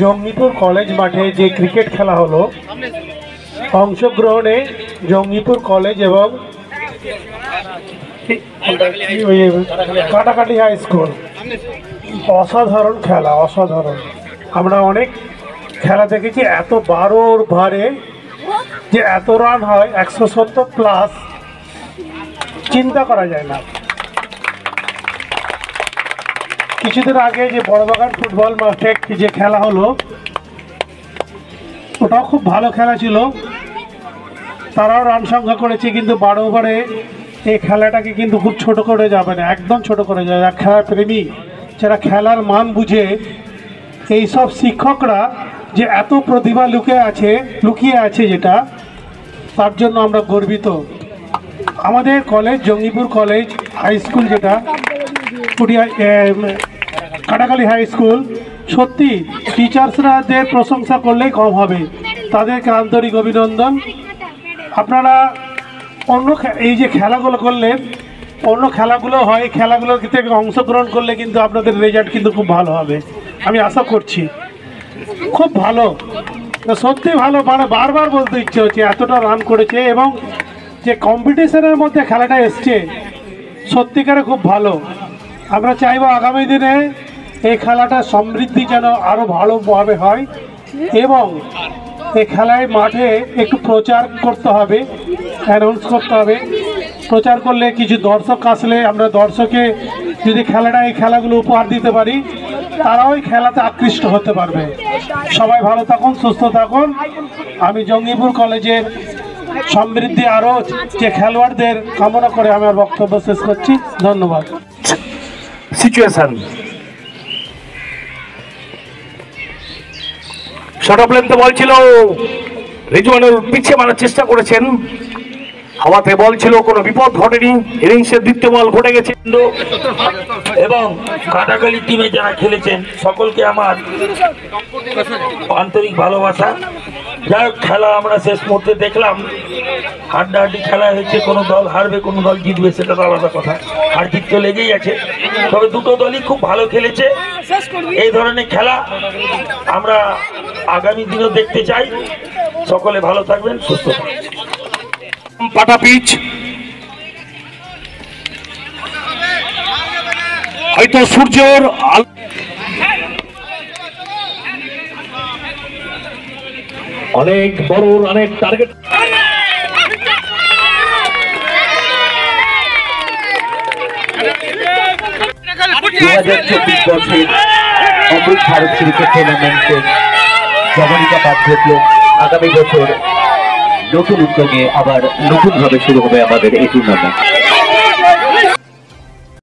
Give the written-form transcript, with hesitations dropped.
Jangipur college মাঠে যে cricket খেলা হলো, অংশগ্রহণে জঙ্গিপুর কলেজ এবং কাটাকাটি হাই স্কুল। অসাধারণ খেলা, অসাধারণ। আমরা অনেক খেলা দেখেছি, এত 12 ওভারে যে এত রান হয় 170 প্লাস, চিন্তা করা যায় না। কিছুদিন আগে যে বড়বাগান ফুটবল মাঠে যে খেলা হলো, ওটাও খুব ভালো খেলা ছিল, তারাও রান সংখ্যা করেছে, কিন্তু 12 ওভারে এই খেলাটাকে কিন্তু খুব ছোট করে যাবে না, একদম ছোট করে যাবে। খেলার প্রেমী যারা খেলার মান বুঝে, এইসব শিক্ষকরা যে এত প্রতিভা লুকিয়ে আছে যেটা, তার জন্য আমরা গর্বিত। আমাদের college Jangipur college high school, যেটা কাটাকালি হাই স্কুল, সত্যি টিচার্সরাদের প্রশংসা করলেই কম হবে, তাদেরকে আন্তরিক অভিনন্দন। আপনারা এই যে খেলাগুলো করলেন, অন্য খেলাগুলো হয়, খেলাগুলো থেকে অংশগ্রহণ করলে কিন্তু আপনাদের রেজাল্ট কিন্তু খুব ভালো হবে, আমি আশা করছি। খুব ভালো, সত্যি ভালো, মানে বারবার বলতে ইচ্ছে হচ্ছে, এতটা রান করেছে এবং যে কম্পিটিশনের মধ্যে খেলাটা এসছে, সত্যিকারে খুব ভালো। আমরা চাইব আগামী দিনে এই খেলাটা সমৃদ্ধি যেন আরও ভালোভাবে হয়, এবং এই খেলায় মাঠে একটু প্রচার করতে হবে, অ্যানাউন্স করতে হবে। প্রচার করলে কিছু দর্শক আসলে, আমরা দর্শকে যদি এই খেলাগুলো উপহার দিতে পারি, তারাও এই খেলাতে আকৃষ্ট হতে পারবে। সবাই ভালো থাকুন, সুস্থ থাকুন। আমি জঙ্গিপুর কলেজের সমৃদ্ধি আরও যে খেলোয়াড়দের কামনা করে আমার বক্তব্য শেষ করছি। ধন্যবাদ। সিচুয়েশন শর্ট অফ লেন্থে বল ছিল, রিজওয়ানুল পিছিয়ে মারার চেষ্টা করেছেন, হাওয়াতে বল ছিল, কোনো বিপদ ঘটেনি। ইনিংসের দ্বিতীয় বল ঘটে গেছে। এবং কাটাকালি টিমে যারা খেলেছেন সকলকে আমার আন্তরিক ভালোবাসা। যাই হোক, খেলা আমরা শেষ মুহূর্তে দেখলাম, হাড্ডাহাড্ডি খেলা হয়েছে, কোনো দল হারবে কোনো দল জিতবে সেটা তো আলাদা কথা, হার জিত তো লেগেই আছে। তবে দুটো দলই খুব ভালো খেলেছে। এই ধরনের খেলা আমরা আগামী দিনেও দেখতে চাই। সকলে ভালো থাকবেন, সুস্থ থাকবেন। পাটা পিচ, হয়তো সূর্যের অনেক বড় অনেক টার্গেট। 2024 বর্ষের অমৃত ভারত ক্রিকেট টুর্নামেন্টের জবনিকা পাঠ ঘটল। আগামী বছর নতুন উদ্যোগে আবার নতুনভাবে শুরু হবে আমাদের এই টুর্নামেন্ট।